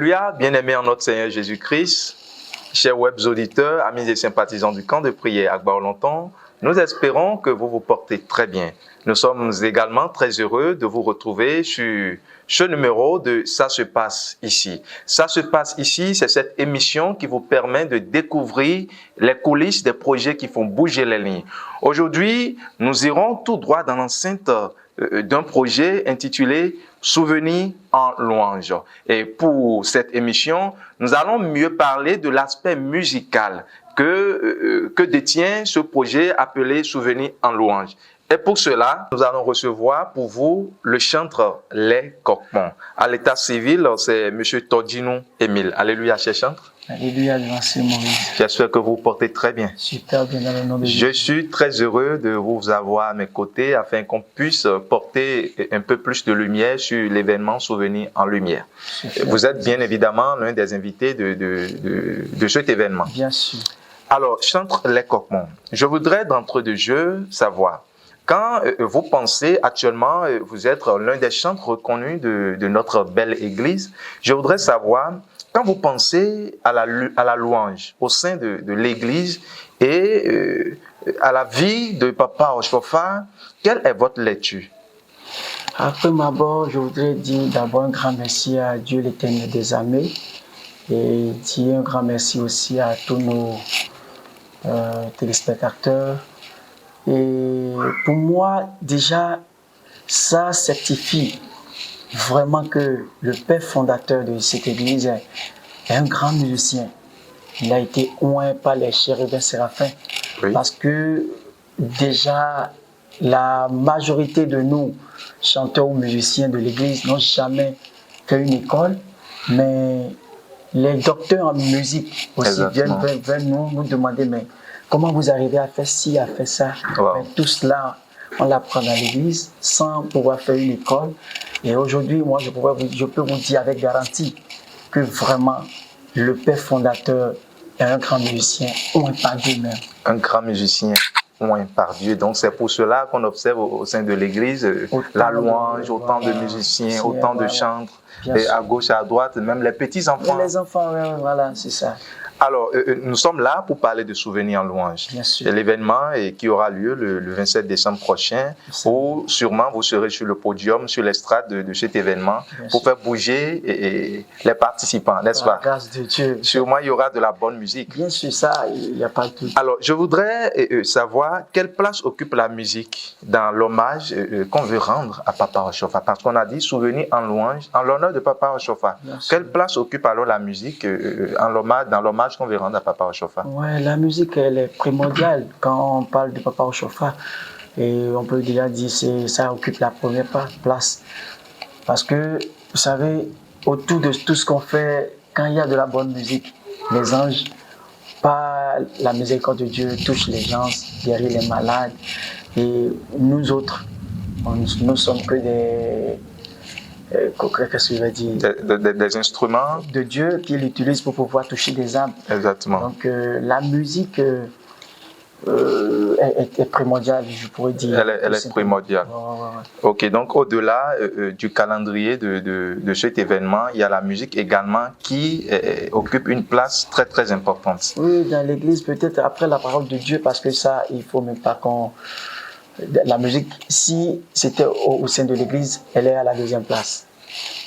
Alléluia, bien-aimés en notre Seigneur Jésus-Christ, chers web auditeurs, amis et sympathisants du camp de prière Agba-Olentan, nous espérons que vous vous portez très bien. Nous sommes également très heureux de vous retrouver sur ce numéro de Ça se passe ici. Ça se passe ici, c'est cette émission qui vous permet de découvrir les coulisses des projets qui font bouger les lignes. Aujourd'hui, nous irons tout droit dans l'enceinte d'un projet intitulé Souvenirs en louange. Et pour cette émission, nous allons mieux parler de l'aspect musical que détient ce projet appelé Souvenirs en louange. Et pour cela, nous allons recevoir pour vous le chantre Les Coquemont. À l'état civil, c'est M. Tordino Émile. Alléluia, cher chantre. Alléluia, merci Maurice. J'espère que vous vous portez très bien. Super bien dans le nom de Jésus. Je suis très heureux de vous avoir à mes côtés afin qu'on puisse porter un peu plus de lumière sur l'événement Souvenirs en lumière. Super. Vous êtes bien évidemment l'un des invités de cet événement. Bien sûr. Alors, chantre Les Coquemont, je voudrais d'entrée de jeu savoir, quand vous pensez actuellement, vous êtes l'un des chantres reconnus de notre belle église, je voudrais savoir, quand vous pensez à la louange au sein de l'église et à la vie de Papa Oshofa, quelle est votre lecture? Après d'abord, je voudrais dire d'abord un grand merci à Dieu l'Éternel des armées et dire un grand merci aussi à tous nos téléspectateurs. Et pour moi, déjà, ça certifie vraiment que le père fondateur de cette église est un grand musicien. Il a été oint par les chérubins séraphins. Oui. Parce que déjà, la majorité de nous, chanteurs ou musiciens de l'église, n'ont jamais fait une école, mais les docteurs en musique aussi viennent nous demander, mais comment vous arrivez à faire ci, à faire ça? Wow. Tout cela, on l'apprend dans l'église sans pouvoir faire une école. Et aujourd'hui, moi, je peux vous dire avec garantie que vraiment, le père fondateur est un grand musicien, oint par Dieu même. Un grand musicien, oint par Dieu. Donc, c'est pour cela qu'on observe au sein de l'église la louange, autant de musiciens, autant de chantres, et à gauche, à droite, même les petits-enfants. Les enfants, voilà, c'est ça. Alors, nous sommes là pour parler de Souvenirs en louange. C'est l'événement qui aura lieu le 27 décembre prochain, où sûrement vous serez sur le podium, sur l'estrade de cet événement, pour faire bouger les participants, n'est-ce pas? Grâce de Dieu. Sûrement, il y aura de la bonne musique. Bien sûr, ça, il n'y a pas de tout. Alors, je voudrais savoir quelle place occupe la musique dans l'hommage qu'on veut rendre à Papa Oshofa, parce qu'on a dit Souvenirs en louange, en l'honneur de Papa Oshofa. Quelle place occupe alors la musique dans l'hommage qu'on veut rendre à Papa Oshofa? Ouais, la musique, elle est primordiale quand on parle de Papa Oshofa. Et on peut déjà dire que ça occupe la première place. Parce que, vous savez, autour de tout ce qu'on fait, quand il y a de la bonne musique, les anges, par la miséricorde de Dieu, touchent les gens, guérit les malades. Et nous autres, nous sommes que des... qu'est-ce que je vais dire? Des instruments de Dieu qu'il utilise pour pouvoir toucher des âmes. Exactement. Donc la musique est primordiale, je pourrais dire. Elle est primordiale. Ok, donc au-delà du calendrier de cet événement, il y a la musique également qui occupe une place très très importante. Oui, dans l'église, peut-être après la parole de Dieu, parce que ça, il ne faut même pas qu'on... La musique, si c'était au sein de l'église, elle est à la deuxième place.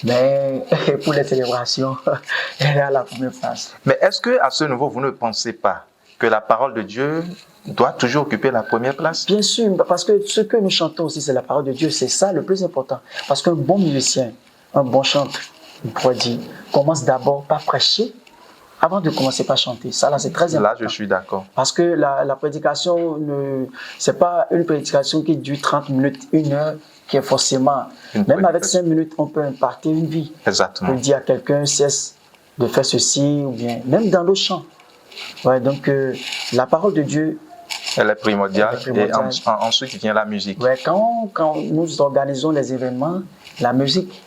Mais pour les célébrations, elle est à la première place. Mais est-ce qu'à ce niveau, vous ne pensez pas que la parole de Dieu doit toujours occuper la première place? Bien sûr, parce que ce que nous chantons aussi, c'est la parole de Dieu. C'est ça le plus important. Parce qu'un bon musicien, un bon chanteur, on pourrait dire, commence d'abord par prêcher avant de commencer par chanter. Ça, là, c'est très important. Là, je suis d'accord. Parce que la prédication, ce n'est pas une prédication qui dure 30 minutes, 1 heure, qui est forcément... Même avec 5 minutes, on peut imparter une vie. Exactement. On peut dire à quelqu'un, cesse de faire ceci, ou bien même dans le chant. Ouais, donc, la parole de Dieu... Elle est primordiale. Et ensuite vient la musique. Ouais, quand nous organisons les événements, la musique...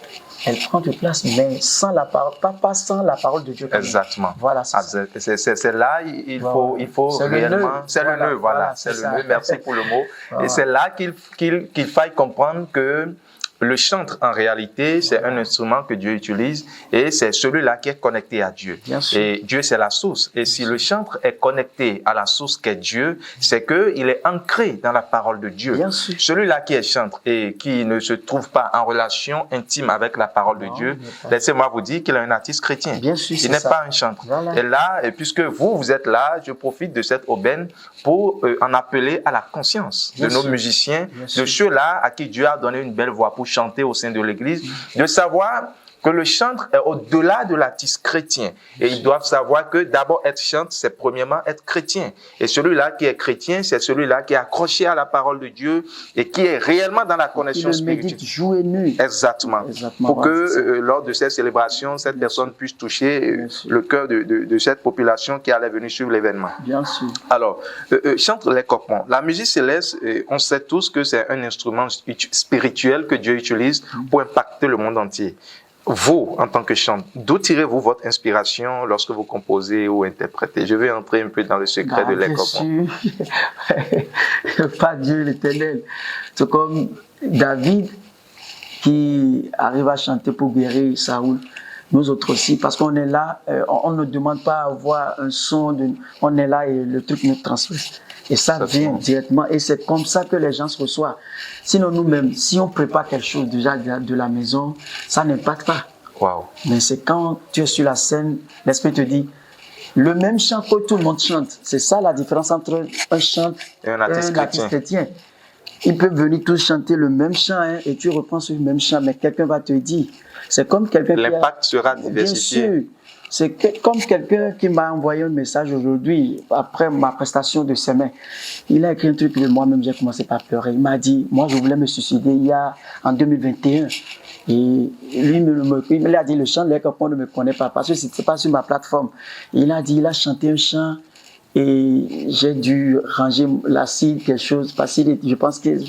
Elle prend de place, mais sans la parole, pas sans la parole de Dieu. Exactement. Voilà, c'est là, il faut réellement... C'est le nœud, voilà. C'est le nœud, merci pour le mot. Et c'est là qu'il faille comprendre que le chantre, en réalité, c'est un instrument que Dieu utilise et c'est celui-là qui est connecté à Dieu. Bien sûr. Et Dieu, c'est la source. Et si le chantre est connecté à la source qu'est Dieu, c'est qu'il est ancré dans la parole de Dieu. Bien sûr. Celui-là qui est chantre et qui ne se trouve pas en relation intime avec la parole de Dieu, laissez-moi vous dire qu'il est un artiste chrétien. Bien sûr, il n'est ça. pas un chantre. Voilà. Et là, et puisque vous êtes là, je profite de cette aubaine pour en appeler à la conscience Bien de nos sûr. musiciens, Bien de sûr. ceux-là à qui Dieu a donné une belle voix pour chanter au sein de l'Église, de savoir que le chantre est au-delà de l'artiste chrétien. Et ils doivent savoir que d'abord être chantre, c'est premièrement être chrétien. Et celui-là qui est chrétien, c'est celui-là qui est accroché à la parole de Dieu et qui est réellement dans la connexion Il le médite spirituelle. jour et nuit. Exactement. Exactement. Pour que lors de cette célébration, cette personne puisse toucher Bien sûr. le cœur de cette population qui allait venir suivre l'événement. Bien sûr. Alors, chantre les copons. La musique céleste, on sait tous que c'est un instrument spirituel que Dieu utilise pour impacter le monde entier. Vous, en tant que chanteur, d'où tirez-vous votre inspiration lorsque vous composez ou interprétez? Je vais entrer un peu dans le secret de les copons. Pas Dieu l'Éternel. C'est comme David qui arrive à chanter pour guérir Saoul. Nous autres aussi, parce qu'on est là, on ne demande pas à avoir un son, on est là et le truc nous transmet. Et ça vient directement et c'est comme ça que les gens se reçoivent. Sinon nous-mêmes, si on prépare quelque chose déjà de la maison, ça n'impacte pas. Wow. Mais c'est quand tu es sur la scène, l'Esprit te dit, le même chant que tout le monde chante. C'est ça la différence entre un chant et un artiste chrétien. Ils peuvent venir tous chanter le même chant hein, et tu reprends ce même chant, mais quelqu'un va te dire. C'est comme quelqu'un l'impact sera diversifié. Bien sûr. C'est comme quelqu'un qui m'a envoyé un message aujourd'hui, après ma prestation de semaine. Il a écrit un truc que moi-même j'ai commencé par pleurer. Il m'a dit, moi je voulais me suicider en 2021. Et lui, il a dit, le chant, les copains ne me connaissent pas parce que ce n'était pas sur ma plateforme. Il a dit, il a chanté un chant et j'ai dû ranger l'acide, quelque chose, parce que je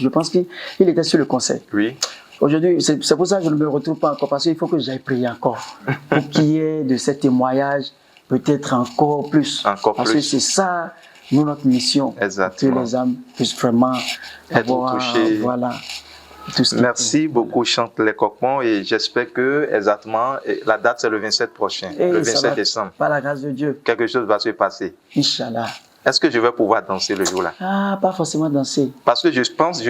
pense qu'il était sur le concert. Oui. Aujourd'hui, c'est pour ça que je ne me retrouve pas encore, parce qu'il faut que j'aille prier encore. Pour qu'il y ait de ces témoignages, peut-être encore plus. Parce que c'est ça, notre mission. Exactement. Que les âmes puissent vraiment être touchées. Voilà. Merci beaucoup, Chante les Copons, et j'espère que exactement la date c'est le 27 prochain, le 27 décembre. Par la grâce de Dieu. Quelque chose va se passer. Inch'Allah. Est-ce que je vais pouvoir danser le jour-là? Ah, pas forcément danser. Parce que je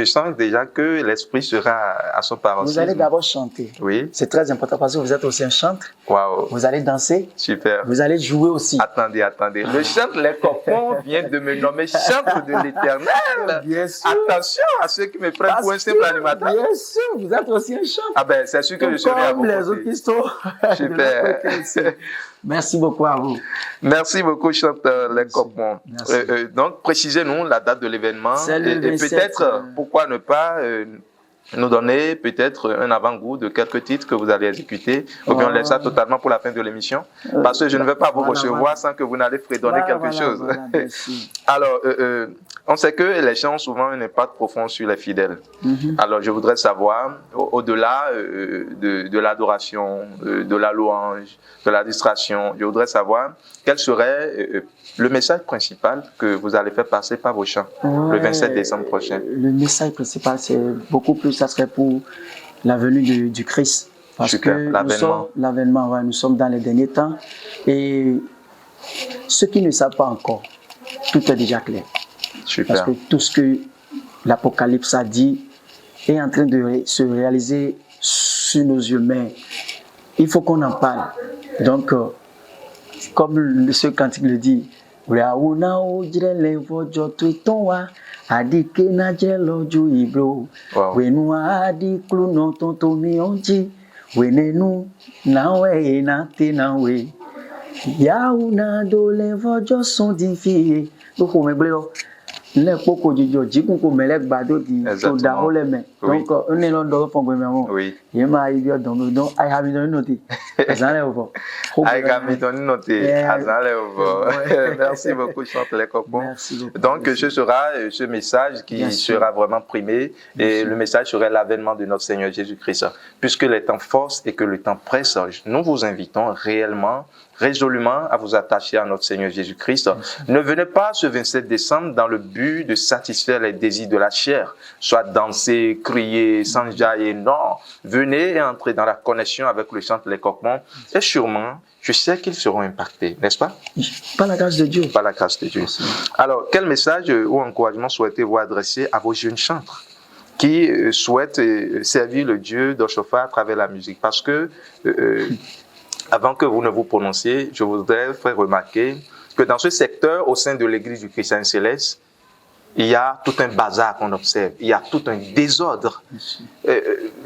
sens déjà que l'esprit sera à son paroxysme. Vous allez d'abord chanter. Oui. C'est très important parce que vous êtes aussi un chanteur. Waouh. Vous allez danser. Super. Vous allez jouer aussi. Attendez. Le Chante les Copons vient de me nommer chantre de l'Éternel. Bien sûr. Attention à ceux qui me prennent pour un simple animateur. Bien sûr, vous êtes aussi un chanteur. Ah ben, c'est sûr que je serai à vos côtés. Comme les autres qui sont. Super. Merci beaucoup à vous. Merci beaucoup, chanteur les Copons. Donc, précisez-nous la date de l'événement et peut-être, pourquoi ne pas nous donner peut-être un avant-goût de quelques titres que vous allez exécuter, ou bien on laisse ça totalement pour la fin de l'émission, parce que je ne vais pas vous recevoir sans que vous n'allez fredonner quelque chose. Alors, on sait que les chants ont souvent un impact profond sur les fidèles. Alors, je voudrais savoir, au-delà de l'adoration, de la louange, de la distraction, je voudrais savoir quel serait le message principal que vous allez faire passer par vos chants le 27 décembre prochain. Le message principal, c'est beaucoup plus, ça serait pour la venue du Christ. Parce que l'avènement, nous sommes dans les derniers temps. Et ceux qui ne savent pas encore, tout est déjà clair. Super. Parce que tout ce que l'Apocalypse a dit est en train de se réaliser sur nos yeux. Mais il faut qu'on en parle. Donc, comme ce cantique le dit, le poko jijo jikun ko mele gbado di to da hole me donc on est là dans fond me oui yema ibio donc I have been noté azale ovo I have been noté azale ovo. Merci beaucoup, Chante les Copons. Donc ce sera ce message qui sera vraiment primé et le message serait l'avènement de notre Seigneur Jésus-Christ. Puisque les temps forcent et que le temps presse, nous vous invitons réellement résolument à vous attacher à notre Seigneur Jésus-Christ. Ne venez pas ce 27 décembre dans le but de satisfaire les désirs de la chair, soit danser, crier, s'enjailler. Non, venez et entrez dans la connexion avec le centre Les Coquements et sûrement, je sais qu'ils seront impactés, n'est-ce pas? Par la grâce de Dieu. Par la grâce de Dieu. Alors, quel message ou encouragement souhaitez-vous adresser à vos jeunes chantres qui souhaitent servir le Dieu d'Oshofa à travers la musique? Parce que, avant que vous ne vous prononciez, je voudrais faire remarquer que dans ce secteur, au sein de l'Église du Christ Céleste, il y a tout un bazar qu'on observe, il y a tout un désordre.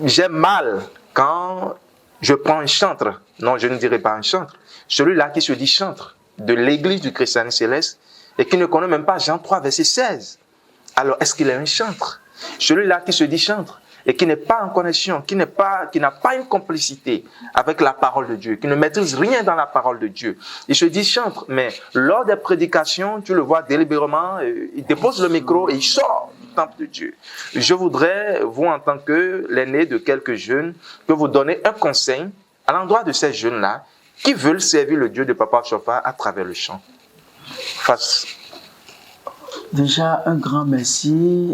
J'ai mal quand je prends un chantre, non, je ne dirais pas un chantre, celui-là qui se dit chantre de l'Église du Christ Céleste et qui ne connaît même pas Jean 3, verset 16. Alors, est-ce qu'il est un chantre? Celui-là qui se dit chantre et qui n'est pas en connexion, qui n'a pas une complicité avec la parole de Dieu, qui ne maîtrise rien dans la parole de Dieu. Il se dit chantre, mais lors des prédications, tu le vois délibérément, il dépose le micro et il sort du temple de Dieu. Je voudrais, vous en tant que l'aîné de quelques jeunes, que vous donnez un conseil à l'endroit de ces jeunes-là qui veulent servir le Dieu de Papa Oshofa à travers le chant. Déjà, un grand merci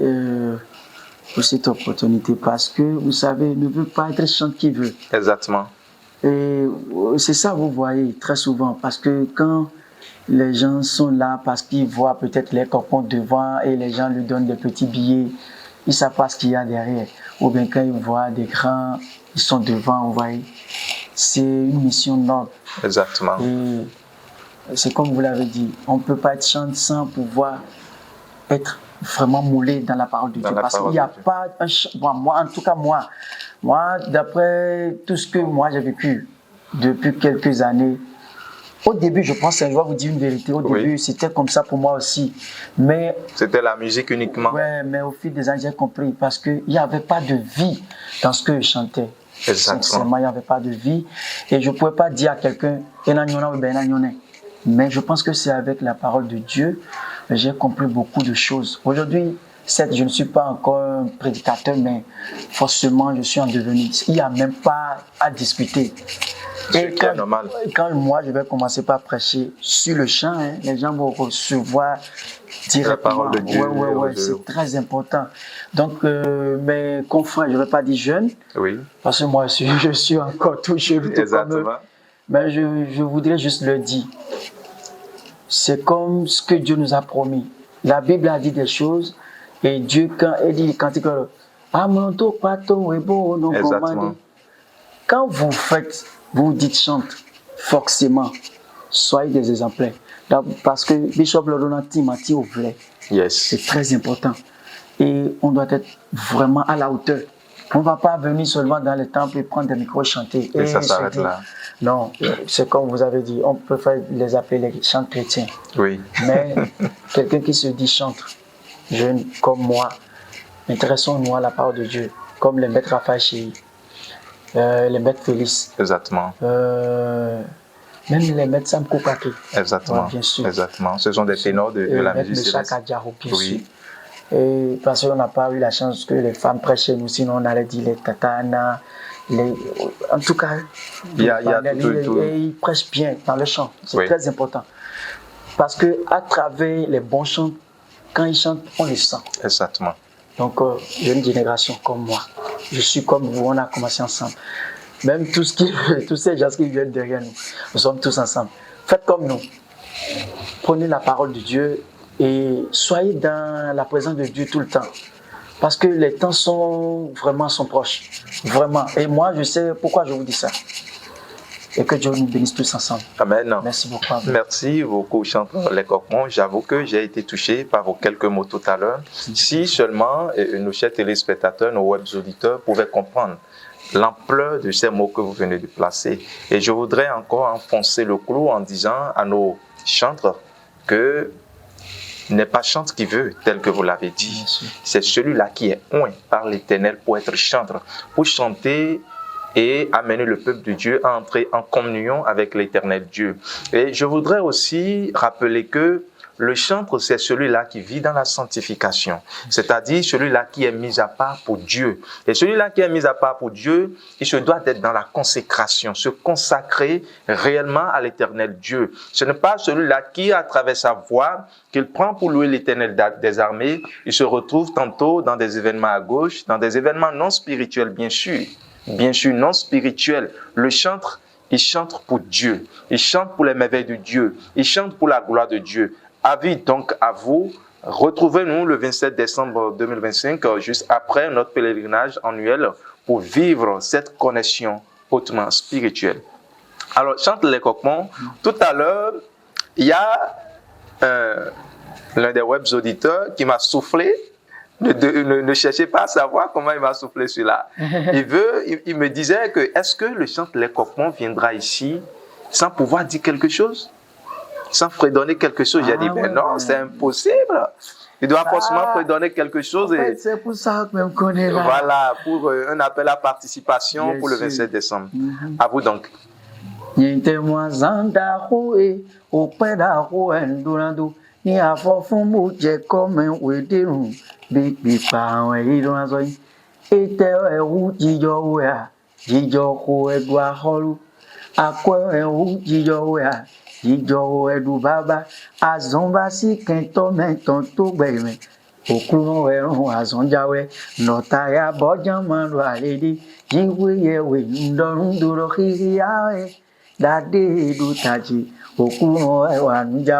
pour cette opportunité parce que, vous savez, ne veut pas être chant qui veut. Exactement. Et c'est ça, vous voyez, très souvent, parce que quand les gens sont là, parce qu'ils voient peut-être les copains devant et les gens lui donnent des petits billets, ils ne savent pas ce qu'il y a derrière. Ou bien quand ils voient des grands, ils sont devant, vous voyez. C'est une mission noble. Exactement. Et c'est comme vous l'avez dit, on ne peut pas être chant sans pouvoir être vraiment moulé dans la parole de Dieu. Parce qu'il n'y a pas un chant. Moi, en tout cas, moi, d'après tout ce que moi j'ai vécu depuis quelques années, au début, je pense, je dois vous dire une vérité, au début, c'était comme ça pour moi aussi. Mais c'était la musique uniquement. Ouais, mais au fil des années, j'ai compris parce qu'il n'y avait pas de vie dans ce que je chantais. Sincèrement, il n'y avait pas de vie. Et je ne pouvais pas dire à quelqu'un, mais je pense que c'est avec la parole de Dieu que j'ai compris beaucoup de choses. Aujourd'hui, certes, je ne suis pas encore un prédicateur, mais forcément, je suis en devenir. Il n'y a même pas à discuter. Et quand moi, je vais commencer par prêcher sur le chant, les gens vont recevoir directement. La parole de Dieu. Ouais, c'est très important. Donc, mes confrères, je ne vais pas dire jeunes, parce que moi, je suis encore tout jeune. Exactement. Mais je voudrais juste le dire. C'est comme ce que Dieu nous a promis. La Bible a dit des choses, et Dieu, quand il dit, quand vous faites, vous dites chante, forcément, soyez des exemplaires. Parce que Bishop Lodonati m'a dit au vrai. C'est très important. Et on doit être vraiment à la hauteur. On ne va pas venir seulement dans les temples et prendre des micros et chanter. Et ça s'arrête là. Non, c'est comme vous avez dit, on peut les appeler les chants chrétiens. Oui. Mais quelqu'un qui se dit chantre, jeune comme moi, intéressons-nous à la parole de Dieu, comme les maîtres Raphaël Chéhi, les maîtres Félix. Exactement. Même les maîtres Sam Koukake. Exactement. Ouais, bien sûr. Exactement. Ce sont des ténors de la musique céleste. Bien sûr. Et parce qu'on n'a pas eu la chance que les femmes prêchent chez nous, sinon on allait dire les tatanas, en tout cas, ils prêchent bien dans le chant. C'est très important. Parce qu'à travers les bons chants, quand ils chantent, on les sent. Exactement. Donc, j'ai une génération comme moi. Je suis comme vous, on a commencé ensemble. Même tous ces gens qui viennent derrière nous, nous sommes tous ensemble. Faites comme nous. Prenez la parole de Dieu et soyez dans la présence de Dieu tout le temps. Parce que les temps sont proches. Vraiment. Et moi, je sais pourquoi je vous dis ça. Et que Dieu nous bénisse tous ensemble. Amen. Merci beaucoup. Merci beaucoup, chanteur Les Coquements. J'avoue que j'ai été touché par vos quelques mots tout à l'heure. Si seulement nos chers téléspectateurs, nos web auditeurs pouvaient comprendre l'ampleur de ces mots que vous venez de placer. Et je voudrais encore enfoncer le clou en disant à nos chantres que n'est pas chante qui veut, tel que vous l'avez dit. C'est celui-là qui est oint par l'Éternel pour être chantre, pour chanter et amener le peuple de Dieu à entrer en communion avec l'Éternel Dieu. Et je voudrais aussi rappeler que Le chantre, c'est celui-là qui vit dans la sanctification, c'est-à-dire celui-là qui est mis à part pour Dieu. Et celui-là qui est mis à part pour Dieu, il se doit d'être dans la consécration, se consacrer réellement à l'éternel Dieu. Ce n'est pas celui-là qui, à travers sa voix, qu'il prend pour louer l'éternel des armées, il se retrouve tantôt dans des événements à gauche, dans des événements non spirituels, bien sûr non spirituels. Le chantre, il chante pour Dieu, il chante pour les merveilles de Dieu, il chante pour la gloire de Dieu. Avis donc à vous, retrouvez-nous le 27 décembre 2025, juste après notre pèlerinage annuel, pour vivre cette connexion hautement spirituelle. Alors, chante les coqmons. Tout à l'heure, il y a l'un des web auditeurs qui m'a soufflé. Ne cherchez pas à savoir comment il m'a soufflé celui-là. Il me disait que est-ce que le chant Les Coqmons viendra ici sans pouvoir dire quelque chose, sans fredonner quelque chose. J'ai dit ben non, c'est impossible. Il doit forcément fredonner quelque chose. En fait, c'est pour ça que je me connais là. Voilà, pour un appel à participation bien pour le 27 décembre. À vous donc. Ni afọfún mo jẹ kọmẹ wẹdẹrùn bí pípa àwọn èyí ló ń sọ yìí ètè ẹwù jíjọ wẹà jíjọ kó ẹdùn ahọrù akọ ẹwù jíjọ wẹà jíjọ ẹdùn bàbá azọmbàsí kẹntọ mẹtàn tó gbẹmẹ òkúrún ẹrùn azọnjáwẹ nọtàyà bọjàmọ lọ àlédè jíwé yẹwé ńdọrùn dòrò kíkí àwẹ dàdé èdò tàjì. Òkúrun ẹwà nújà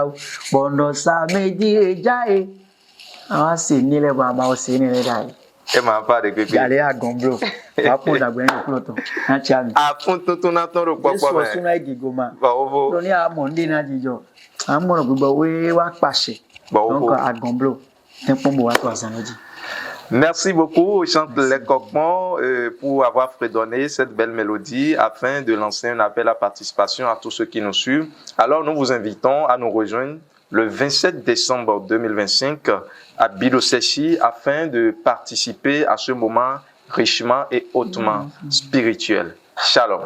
bọ̀nà sàméjì ẹjáde àwọn sì nílẹ̀ bàbá ọ̀sẹ̀ nílẹ̀ dáì. Ẹ máa bá rẹ̀ gbégbé. Yàrá àgànblo wàpò dàgbẹ́ ní ìpínlẹ̀ náà tí a mi. Àfún tuntun náà tó rò pọ́pọ́ mẹ́. Jésù ọ̀sùn náà ìgìgò máa. Bọ̀wọ́fọ́. Lóní àmọ̀ndé náà jíjọ. Àmọ̀nà gbogbo wé wá pàṣẹ. Bọ̀wọ́fọ́. Donc àgànblo ní pọ́nbó wá tó àṣà méjì. Merci beaucoup au chant Les Coqmons pour avoir fredonné cette belle mélodie afin de lancer un appel à participation à tous ceux qui nous suivent. Alors nous vous invitons à nous rejoindre le 27 décembre 2025 à Bilosechi afin de participer à ce moment richement et hautement spirituel. Shalom.